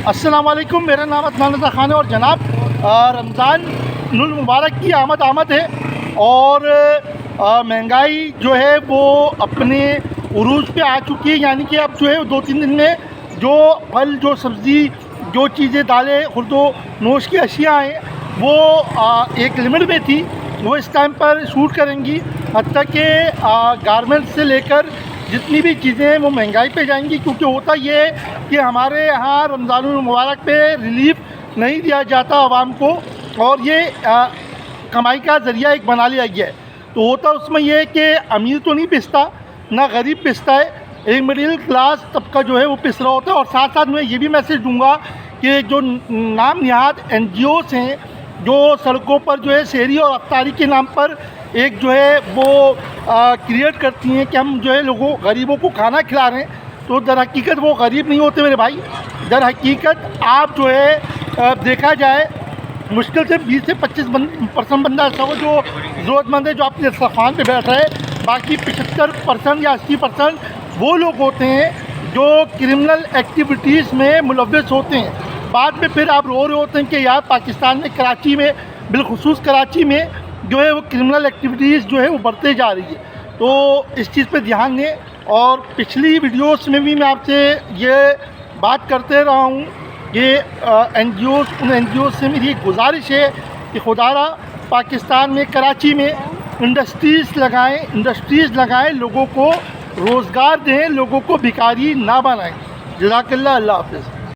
अस्सलाम वालेकुम, मेरा नाम अदनान रज़ा ख़ान है और जनाब रमज़ानुल मुबारक की आमद है और महंगाई जो है वो अपने उरूज पे आ चुकी है। यानी कि अब जो है 2-3 दिन में जो फल, जो सब्ज़ी, जो चीज़ें, दालें, खुर्दो नोश की अशिया हैं वो एक लिमिट में थी, वो इस टाइम पर शूट करेंगी। हत्ता कि गारमेंट से लेकर जितनी भी चीज़ें हैं वो महंगाई पे जाएंगी, क्योंकि होता ये है कि हमारे यहाँ रमज़ानुल मुबारक पे रिलीफ नहीं दिया जाता आवाम को और ये कमाई का ज़रिया एक बना लिया गया है। तो होता उसमें ये है कि अमीर तो नहीं पिसता, ना गरीब पिसता है, एक मिडिल क्लास तबका जो है वो पिस रहा होता है। और साथ साथ मैं ये भी मैसेज दूँगा कि जो नाम निहाद NGOs हैं जो सड़कों पर जो है शहरी और अफ्तारी के नाम पर एक जो है वो क्रिएट करती हैं कि हम जो है गरीबों को खाना खिला रहे हैं, तो दर हकीकत वो गरीब नहीं होते मेरे भाई। दर हकीकत आप जो है देखा जाए मुश्किल से 20 से 25% बंदा ऐसा हो जो ज़रूरतमंद है, जो आपके दस्तरखान पे बैठ रहा है। बाकी 75% या 80% वो लोग होते हैं जो क्रिमिनल एक्टिविटीज़ में मुलव्वस होते हैं। बाद में फिर आप रो रहे होते हैं कि यार पाकिस्तान में, कराची में, बिलखुसूस कराची में जो है वो क्रिमिनल एक्टिविटीज़ जो है वो बढ़ते जा रही है। तो इस चीज़ पे ध्यान दें। और पिछली वीडियोस में भी मैं आपसे ये बात करते रहा हूँ कि उन NGOs से मेरी एक गुजारिश है कि खुदारा पाकिस्तान में, कराची में इंडस्ट्रीज़ लगाएं, लोगों को रोज़गार दें, लोगों को भिखारी ना बनाएं। जज़ाकल्लाह, अल्लाह हाफ़िज़।